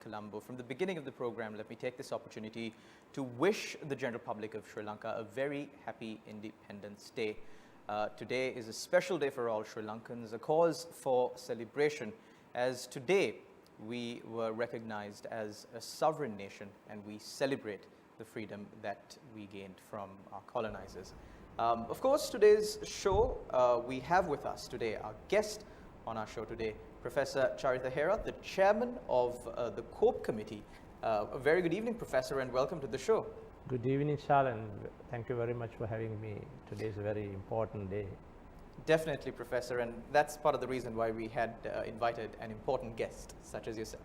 Colombo. From the beginning of the program, let me take this opportunity to wish the general public of Sri Lanka a very happy Independence Day. Today is a special day for all Sri Lankans, a cause for celebration, as today we were recognized as a sovereign nation and we celebrate the freedom that we gained from our colonizers. Of course, today's show, we have with us today our guest on our show today, Professor Charitha Herath, the chairman of the COPE Committee. A very good evening, Professor, and welcome to the show. Good evening, Sharlan. Thank you very much for having me. Today is a very important day. Definitely, Professor, and that's part of the reason why we had invited an important guest such as yourself.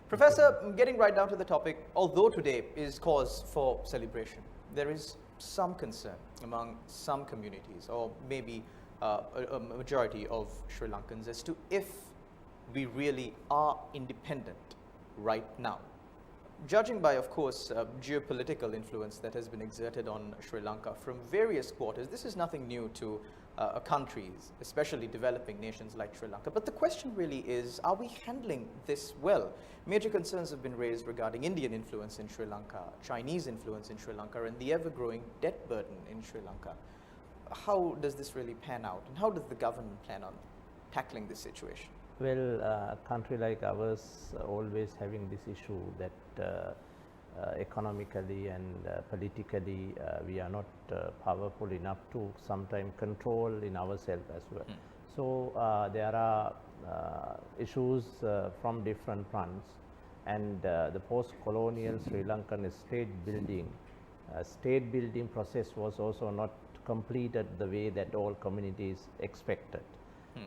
Professor, getting right down to the topic, although today is cause for celebration, there is some concern among some communities, or maybe a majority of Sri Lankans, as to if we really are independent right now. Judging by, of course, geopolitical influence that has been exerted on Sri Lanka from various quarters, this is nothing new to countries, especially developing nations like Sri Lanka. But the question really is, are we handling this well? Major concerns have been raised regarding Indian influence in Sri Lanka, Chinese influence in Sri Lanka, and the ever-growing debt burden in Sri Lanka. How does this really pan out, and how does the government plan on tackling this situation? Well, a country like ours always having this issue that economically and politically we are not powerful enough to sometimes control in ourselves as well. So there are issues from different fronts, and the post-colonial Sri Lankan state building process was also not completed the way that all communities expected.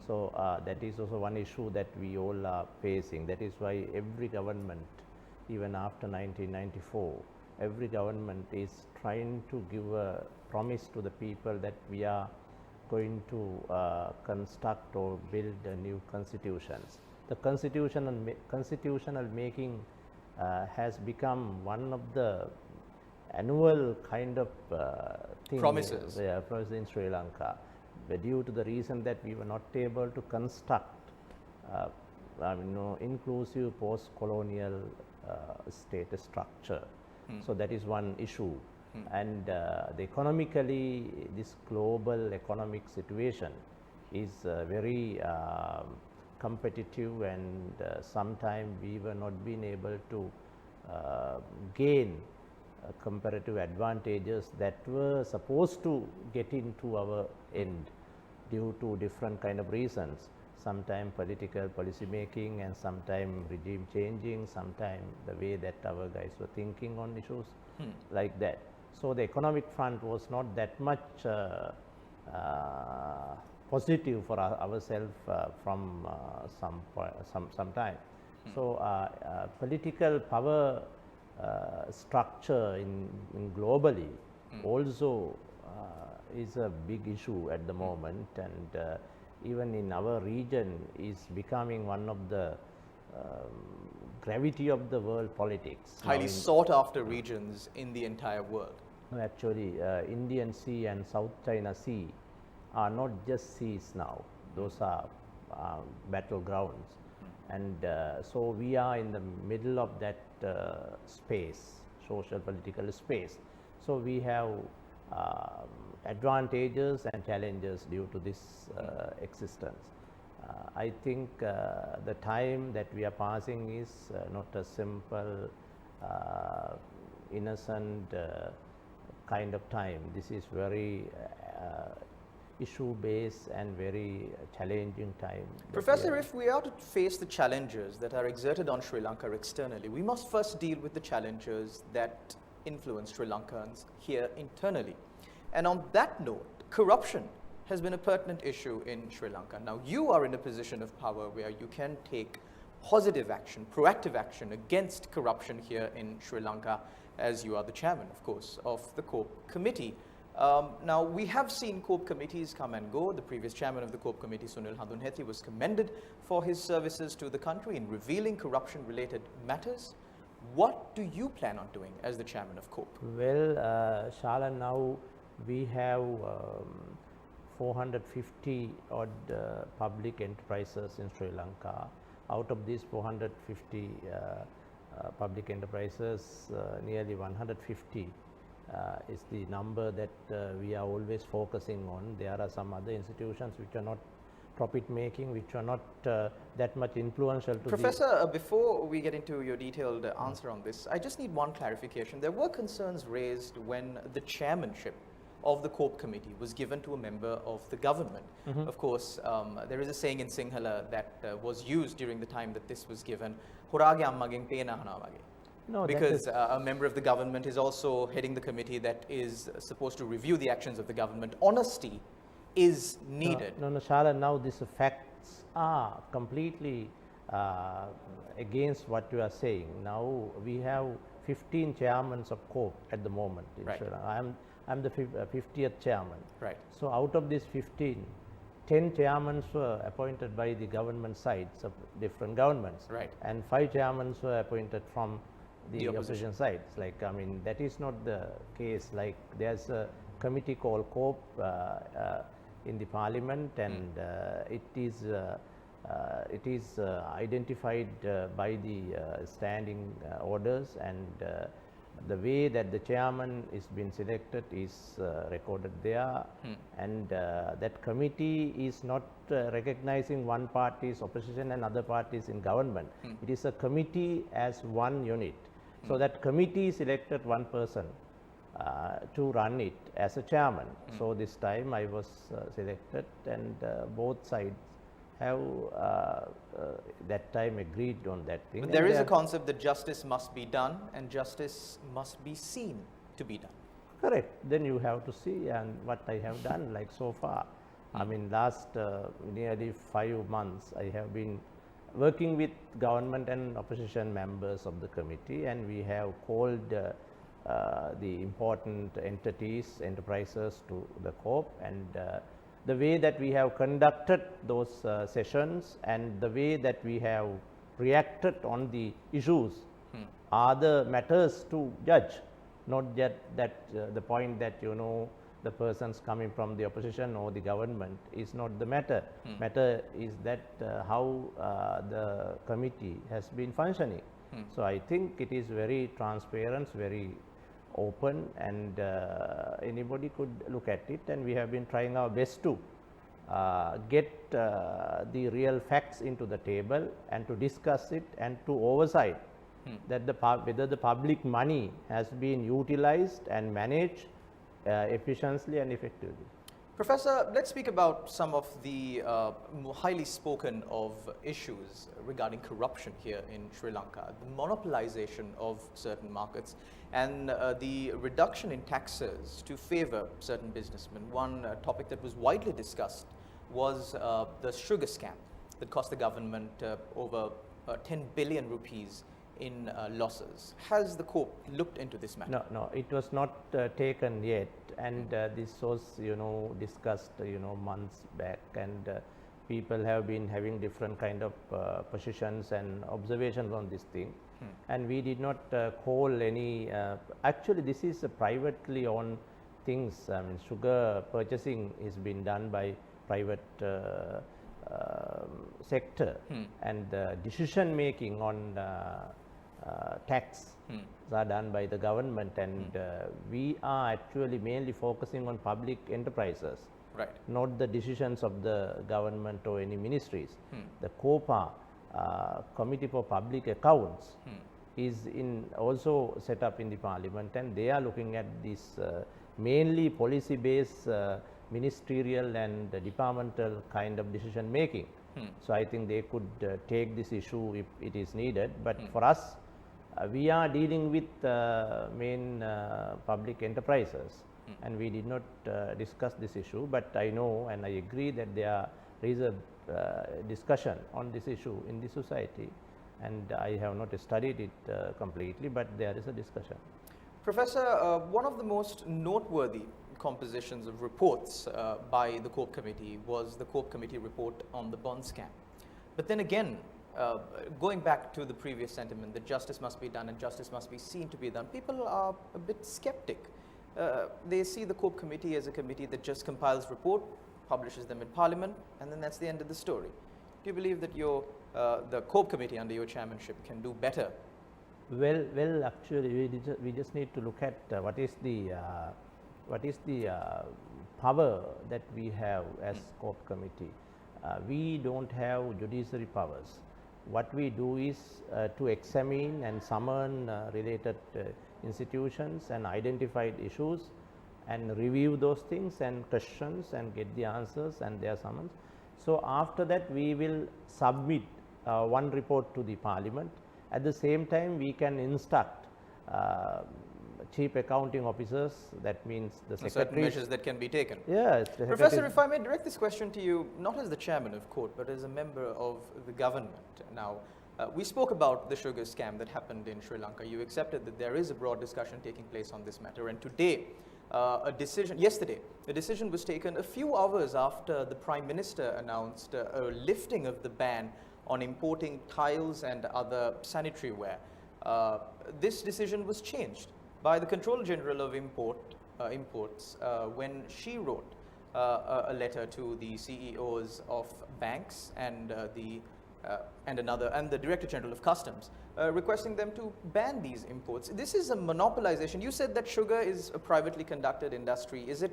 So that is also one issue that we all are facing. That is why every government, even after 1994, every government is trying to give a promise to the people that we are going to construct or build new constitutions. The constitutional making has become one of the annual kind of thing. Promises. In Sri Lanka. Due to the reason that we were not able to construct inclusive post-colonial state structure. So that is one issue. And economically, this global economic situation is very competitive, and sometimes we were not being able to gain comparative advantages that were supposed to get into our end due to different kind of reasons. Sometimes political policy making, and sometimes regime changing, sometimes the way that our guys were thinking on issues like that. So the economic front was not that much positive for ourselves from some time. So political power structure in globally also is a big issue at the moment, and even in our region is becoming one of the gravity of the world politics. Highly sought after regions in the entire world. Actually, Indian Sea and South China Sea are not just seas now, those are battlegrounds. And so we are in the middle of that space, social political space. So we have advantages and challenges due to this existence. I think the time that we are passing is not a simple, innocent kind of time. This is very issue-based and very challenging time. Professor, if we are to face the challenges that are exerted on Sri Lanka externally, we must first deal with the challenges that influence Sri Lankans here internally. And on that note, corruption has been a pertinent issue in Sri Lanka. Now, you are in a position of power where you can take positive action, proactive action against corruption here in Sri Lanka, as you are the chairman, of course, of the COPE Committee. Now, we have seen COPE committees come and go. The previous chairman of the COPE Committee, Sunil Handunhethi, was commended for his services to the country in revealing corruption-related matters. What do you plan on doing as the chairman of COPE? Well, Sharlan, now we have 450 odd public enterprises in Sri Lanka. Out of these 450, public enterprises, nearly 150 is the number that we are always focusing on. There are some other institutions which are not profit making, which are not that much influential to Professor, before we get into your detailed answer on this, I just need one clarification. There were concerns raised when the chairmanship of the COPE committee was given to a member of the government. Of course, there is a saying in Sinhala that was used during the time that this was given, "Hurage ammageng pena hana wage." No, because a member of the government is also heading the committee that is supposed to review the actions of the government. Honesty is needed. No, Sharlan, now these facts are completely against what you are saying. Now we have 15 chairmen of COPE at the moment in Sri Lanka. I'm the 50th chairman. Right. So out of these 15, 10 chairmen were appointed by the government sides of different governments. Right. And 5 chairmen were appointed from the opposition sides. Like, I mean, that is not the case. Like, there's a committee called COPE in the parliament, and it is identified by the standing orders, and the way that the chairman is being selected is recorded there, and that committee is not recognizing one party's opposition and other parties in government. It is a committee as one unit. So that committee selected one person to run it as a chairman. So this time I was selected, and both sides have that time agreed on that thing. But there is a concept that justice must be done and justice must be seen to be done. Correct. Then you have to see, and what I have done, like so far. I mean, last nearly 5 months I have been working with government and opposition members of the committee, and we have called the important entities, enterprises to the COPE, and the way that we have conducted those sessions and the way that we have reacted on the issues are the matters to judge, not just that the point that, you know, the persons coming from the opposition or the government is not the matter. Matter is that how the committee has been functioning. So I think it is very transparent, very open, and anybody could look at it, and we have been trying our best to get the real facts into the table and to discuss it and to oversight that whether the public money has been utilized and managed efficiently and effectively. Professor, let's speak about some of the highly spoken of issues regarding corruption here in Sri Lanka, the monopolization of certain markets and the reduction in taxes to favor certain businessmen. One topic that was widely discussed was the sugar scam that cost the government over 10 billion rupees in losses. Has the COPE looked into this matter? No, it was not taken yet, and this was, you know, discussed, you know, months back, and people have been having different kind of positions and observations on this thing, and we did not call any, actually this is a privately owned things. I mean, sugar purchasing is being done by private sector, and decision making on tax are done by the government, and we are actually mainly focusing on public enterprises, right, not the decisions of the government or any ministries. The COPA Committee for Public Accounts is also set up in the parliament, and they are looking at this mainly policy based ministerial and departmental kind of decision making. So I think they could take this issue if it is needed, but for us, we are dealing with main public enterprises, and we did not discuss this issue, but I know and I agree that there is a discussion on this issue in the society, and I have not studied it completely, but there is a discussion. Professor, one of the most noteworthy compositions of reports by the COPE committee was the COPE committee report on the bond scam. But then again, going back to the previous sentiment that justice must be done and justice must be seen to be done, people are a bit skeptic. They see the COPE committee as a committee that just compiles report, publishes them in parliament, and then that's the end of the story. Do you believe that the COPE committee under your chairmanship can do better Well, actually, we just need to look at what is the power that we have as COPE committee. We don't have judiciary powers. What we do is to examine and summon related institutions and identified issues and review those things and questions and get the answers and their summons. So after that we will submit one report to the parliament. At the same time we can instruct chief accounting officers, that means the secretaries. Certain measures that can be taken. Yes. Professor, if I may direct this question to you, not as the chairman of COPE, but as a member of the government. Now, we spoke about the sugar scam that happened in Sri Lanka. You accepted that there is a broad discussion taking place on this matter, and today, yesterday, a decision was taken a few hours after the Prime Minister announced a lifting of the ban on importing tiles and other sanitary ware. This decision was changed by the Controller General of Imports when she wrote a letter to the CEOs of banks and the Director General of Customs, requesting them to ban these imports. This is a monopolization. You said that sugar is a privately conducted industry. Is it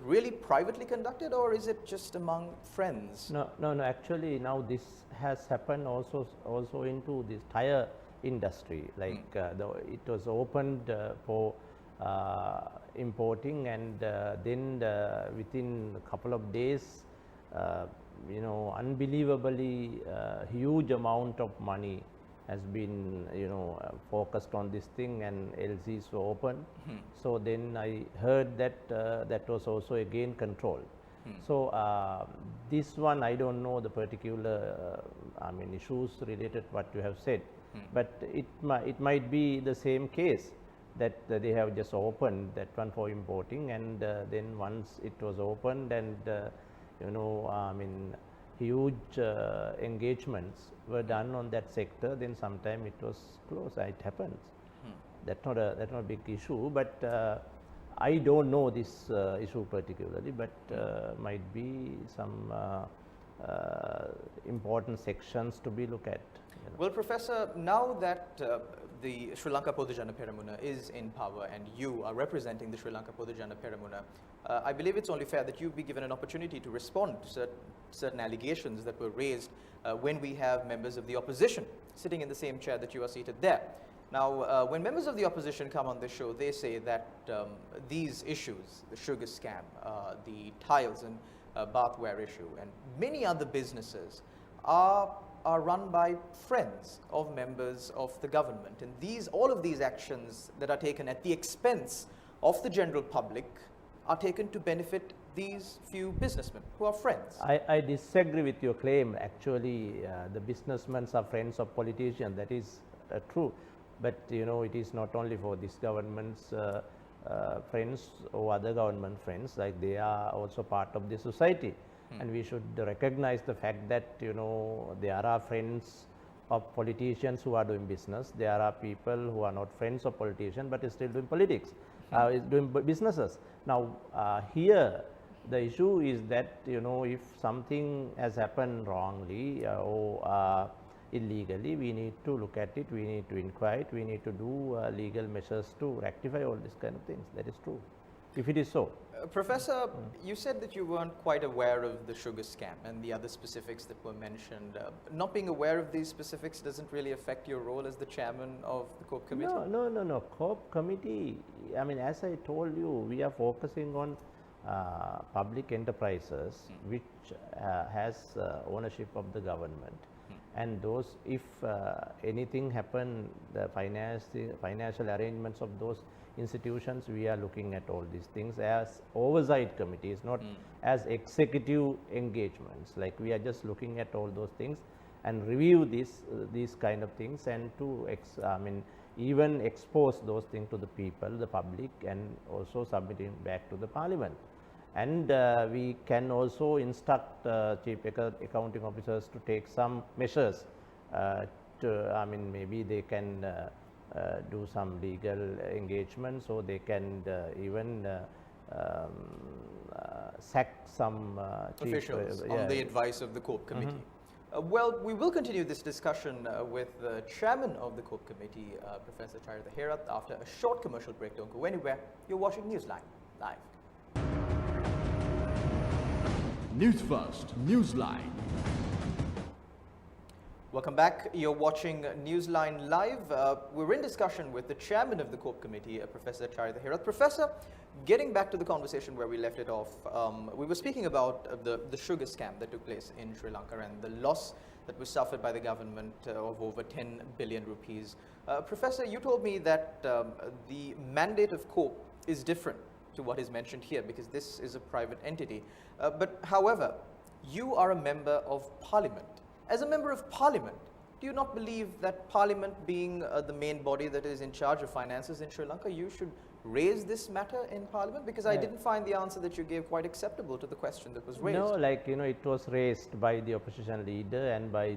really privately conducted, or is it just among friends? No. Actually, now this has happened also into this tire industry. Like it was opened for importing, and then within a couple of days, unbelievably huge amount of money has been focused on this thing, and LCs were open. So then I heard that that was also again controlled. So this one, I don't know the particular issues related what you have said, but it might be the same case, that they have just opened that one for importing, and then once it was opened, and huge engagements were done on that sector, then sometime it was closed. It happens. That's not a big issue, but I don't know this issue particularly, but might be some important sections to be looked at. Well, Professor, now that the Sri Lanka Podujana Peramuna is in power and you are representing the Sri Lanka Podujana Peramuna, I believe it's only fair that you be given an opportunity to respond to certain allegations that were raised when we have members of the opposition sitting in the same chair that you are seated there. Now, when members of the opposition come on this show, they say that these issues, the sugar scam, the tiles and bathware issue, and many other businesses are run by friends of members of the government, and all of these actions that are taken at the expense of the general public are taken to benefit these few businessmen who are friends. I disagree with your claim. Actually, the businessmen are friends of politicians. That is true, but it is not only for this government's friends or other government friends. Like, they are also part of the society. And we should recognize the fact that there are friends of politicians who are doing business. There are people who are not friends of politicians but is still doing politics, is doing businesses. Now here the issue is that if something has happened wrongly or illegally, we need to look at it, we need to inquire it, we need to do legal measures to rectify all these kind of things. That is true, if it is so. Professor, you said that you weren't quite aware of the sugar scam and the other specifics that were mentioned. Not being aware of these specifics doesn't really affect your role as the chairman of the COPE committee? No. COPE committee, as I told you, we are focusing on public enterprises which has ownership of the government. And those, if anything happen, the financial arrangements of those institutions, we are looking at all these things as oversight committees, not as executive engagements. Like, we are just looking at all those things and review these kind of things, and to even expose those things to the people, the public, and also submitting back to the parliament. And we can also instruct chief accounting officers to take some measures maybe they can do some legal engagement, so they can even sack some officials on the advice of the COPE committee. Well, we will continue this discussion with the chairman of the COPE committee, Professor Charitha Herath, after a short commercial break. Don't go anywhere. You're watching Newsline Live. Newsfirst, Newsline. Welcome back. You're watching Newsline Live. We're in discussion with the chairman of the COPE committee, Professor Charitha Herath. Professor, getting back to the conversation where we left it off, we were speaking about the sugar scam that took place in Sri Lanka and the loss that was suffered by the government of over 10 billion rupees. Professor, you told me that the mandate of COPE is different to what is mentioned here because this is a private entity. But however, you are a member of parliament. As a member of parliament, do you not believe that parliament being the main body that is in charge of finances in Sri Lanka, you should raise this matter in parliament? Because I didn't find the answer that you gave quite acceptable to the question that was raised. No, like, it was raised by the opposition leader and by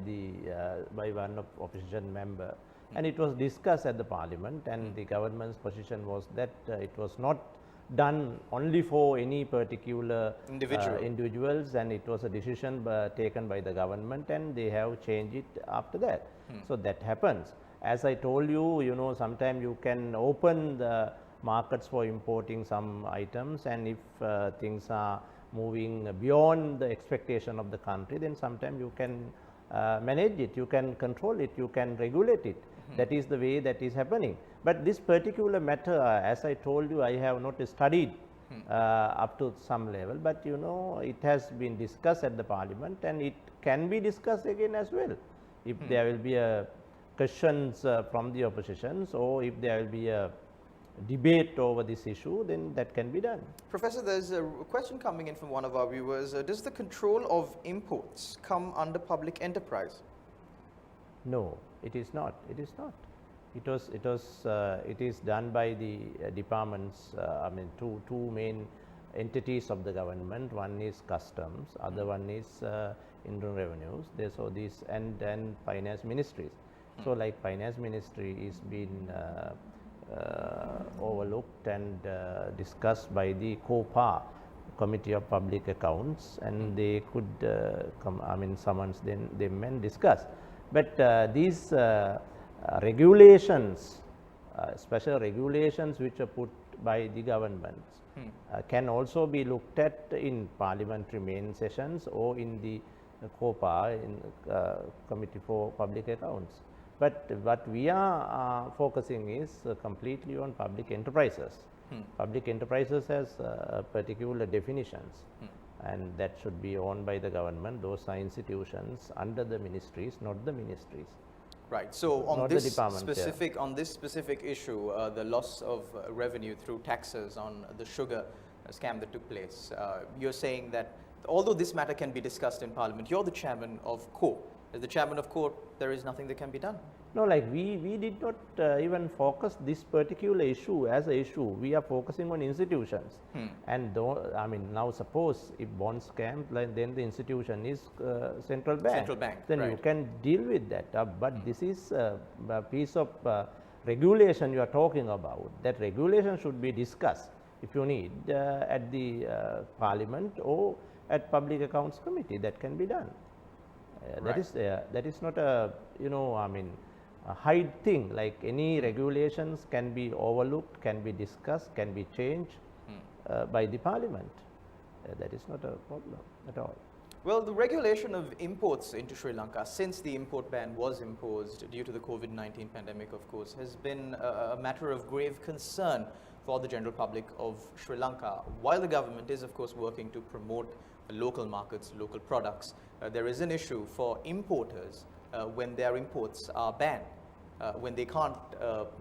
one of opposition member. And it was discussed at the parliament, and the government's position was that it was not done only for any particular individuals, and it was a decision taken by the government, and they have changed it after that. So that happens. As I told you, sometimes you can open the markets for importing some items, and if things are moving beyond the expectation of the country, then sometimes you can manage it, you can control it, you can regulate it. That is the way that is happening. But this particular matter, as I told you, I have not studied up to some level, but it has been discussed at the parliament, and it can be discussed again as well. If there will be questions from the oppositions, or if there will be a debate over this issue, then that can be done. Professor, there's a question coming in from one of our viewers. Does the control of imports come under public enterprise? No, it is not. It is not. It is done by the departments. I mean, two main entities of the government. One is customs, other one is internal revenues. So these and finance ministries. So like finance ministry is been overlooked and discussed by the COPE Committee of Public Accounts, and they could summons them and discuss. But these regulations, special regulations which are put by the governments can also be looked at in parliamentary main sessions or in the COPE, in Committee for Public Accounts. But what we are focusing is completely on public enterprises. Public enterprises has particular definitions, and that should be owned by the government. Those are institutions under the ministries, not the ministries. Right. So on this specific issue, the loss of revenue through taxes on the sugar scam that took place, you're saying that although this matter can be discussed in parliament, you're the chairman of COPE. As the chairman of COPE, there is nothing that can be done. No, like we did not even focus this particular issue as an issue. We are focusing on institutions. And now suppose if bond scam, then the institution is central bank. Central bank. Then right. you can deal with that. But this is a piece of regulation you are talking about. That regulation should be discussed, if you need, at the parliament or at Public Accounts Committee. That can be done. Right. That is not a a hide thing. Like any regulations can be overlooked, can be discussed, can be changed by the parliament. That is not a problem at all. Well, the regulation of imports into Sri Lanka, since the import ban was imposed due to the COVID-19 pandemic, of course, has been a matter of grave concern for the general public of Sri Lanka. While the government is, of course, working to promote local markets, local products, there is an issue for importers when their imports are banned, when they can't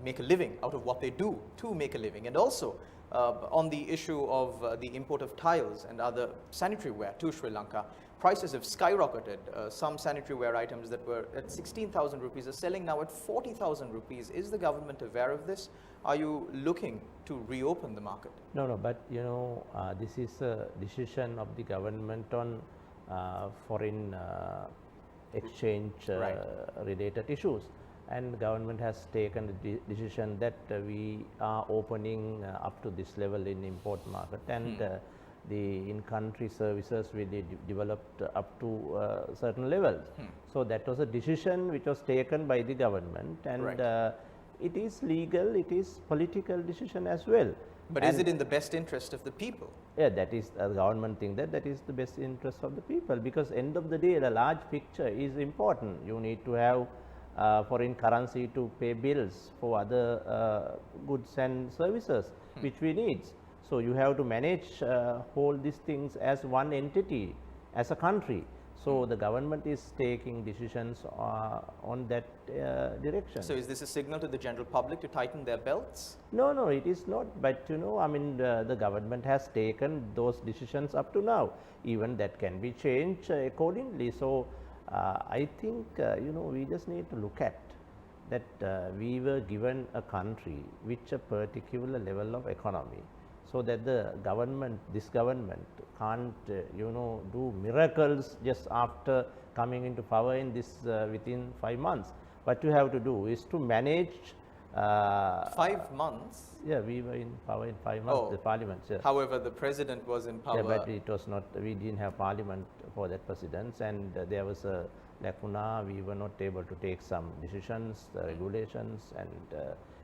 make a living out of what they do to make a living. And also on the issue of the import of tiles and other sanitary ware to Sri Lanka, prices have skyrocketed. Some sanitary ware items that were at 16,000 rupees are selling now at 40,000 rupees. Is the government aware of this? Are you looking to reopen the market? No, but this is a decision of the government on foreign exchange related issues, and government has taken the decision that we are opening up to this level in import market, and the in-country services will be developed up to certain levels. So that was a decision which was taken by the government, and Right. it is legal, it is political decision as well. But is it in the best interest of the people? Yeah, that is the government think that that is the best interest of the people, because end of the day the large picture is important. You need to have foreign currency to pay bills for other goods and services which we need. So you have to manage all these things as one entity, as a country. So the government is taking decisions on that direction. So is this a signal to the general public to tighten their belts? No, no, it is not. But you know, I mean, the government has taken those decisions up to now. Even that can be changed accordingly. So I think you know, we just need to look at that we were given a country which a particular level of economy, so that the government, this government can't you know, do miracles just after coming into power in this within 5 months. What you have to do is to manage 5 months? yeah, we were in power in 5 months, the parliament. Yeah. However, the president was in power. Yeah, but it was not, we didn't have parliament for that precedence, and there was a lacuna. We were not able to take some decisions, regulations, and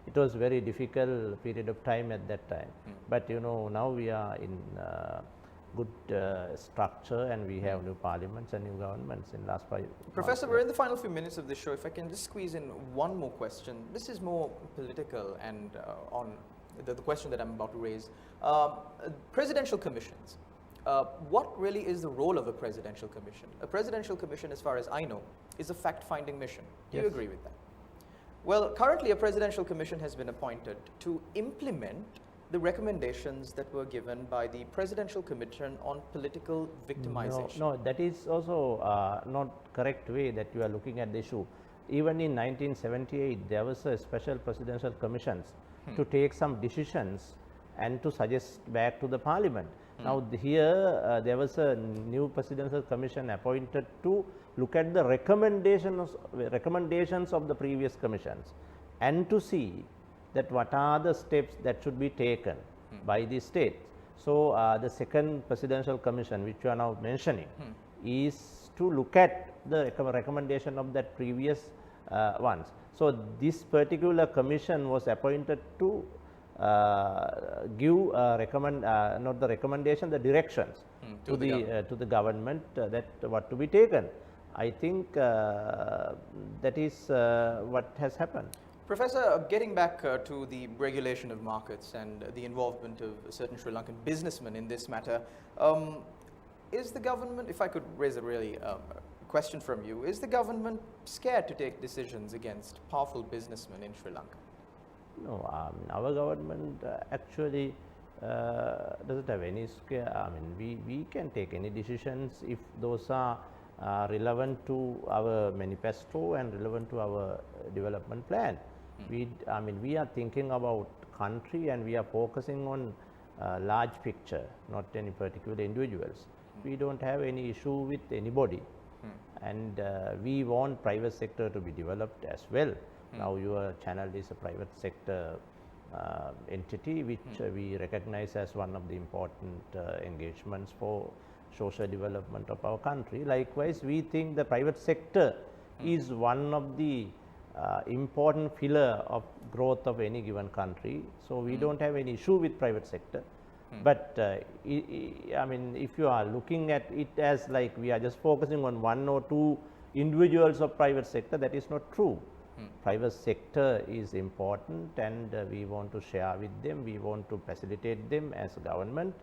it was very difficult period of time at that time. But you know, now we are in good structure, and we have new parliaments and new governments in last 5 Professor, months. we're in the final few minutes of the show. If I can just squeeze in one more question. This is more political and on the question that I'm about to raise. Presidential commissions. What really is the role of a presidential commission? A presidential commission, as far as I know, is a fact-finding mission. Do you Yes. agree with that? Well, currently a presidential commission has been appointed to implement the recommendations that were given by the Presidential Commission on Political Victimization. No, that is also not correct way that you are looking at the issue. Even in 1978, there was a special presidential commissions to take some decisions and to suggest back to the parliament. Now here there was a new presidential commission appointed to look at the recommendations of the previous commissions and to see that what are the steps that should be taken by the states. So the second presidential commission which you are now mentioning is to look at the recommendation of that previous ones. So this particular commission was appointed to give not the recommendation, the directions to the government that what to be taken. I think that is what has happened. Professor, getting back to the regulation of markets and the involvement of certain Sri Lankan businessmen in this matter, is the government, if I could raise a really question from you, is the government scared to take decisions against powerful businessmen in Sri Lanka? No, our government actually doesn't have any scare. I mean, we can take any decisions if those are relevant to our manifesto and relevant to our development plan. I mean, we are thinking about country and we are focusing on large picture, not any particular individuals. We don't have any issue with anybody, and we want private sector to be developed as well. Now your channel is a private sector entity which we recognize as one of the important engagements for social development of our country. Likewise, we think the private sector is one of the important pillar of growth of any given country. So we don't have any issue with private sector. But I mean, if you are looking at it as like we are just focusing on 1 or 2 individuals of private sector, that is not true. Private sector is important, and we want to share with them, we want to facilitate them as a government,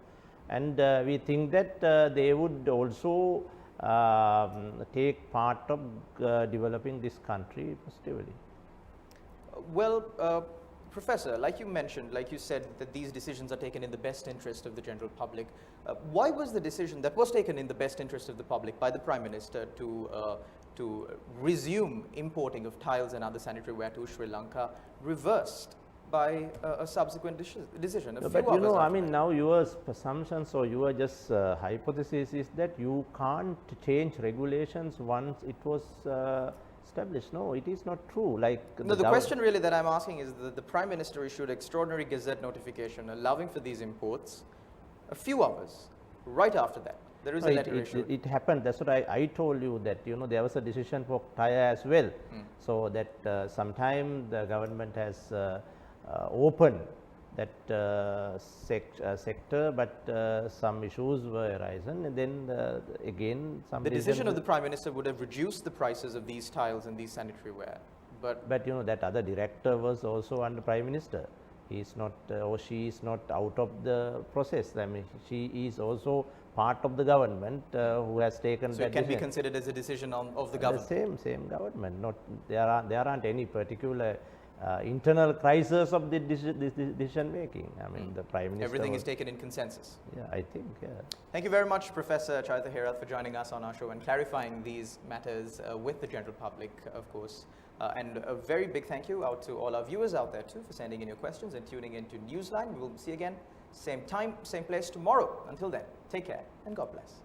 and we think that they would also take part of developing this country positively. Well, Professor, like you mentioned, like you said, that these decisions are taken in the best interest of the general public. Why was the decision that was taken in the best interest of the public by the Prime Minister to resume importing of tiles and other sanitary ware to Sri Lanka reversed by a subsequent decision? But you know, I mean, now your assumptions or your just hypothesis is that you can't change regulations once it was established. No, it is not true. Like no, the question really that I'm asking is that the Prime Minister issued extraordinary Gazette notification allowing for these imports a few hours right after that, there is a letter issued. It happened. That's what I told you, that there was a decision for Thaya as well. So that sometime the government has opened that sector, but some issues were arisen, and then again some. The decision of the Prime Minister would have reduced the prices of these tiles and these sanitary ware. But that other director was also under Prime Minister. He is not or she is not out of the process. I mean, she is also part of the government who has taken so that it can decision. be considered as a decision of the government. The same government. Not there aren't any particular internal crisis of the decision making. I mean, the Prime Minister. Everything is taken in consensus. Yeah, I think. Yeah. Thank you very much, Professor Charitha Herath, for joining us on our show and clarifying these matters with the general public, of course. And a very big thank you out to all our viewers out there too for sending in your questions and tuning in to Newsline. We will see you again, same time, same place tomorrow. Until then, take care and God bless.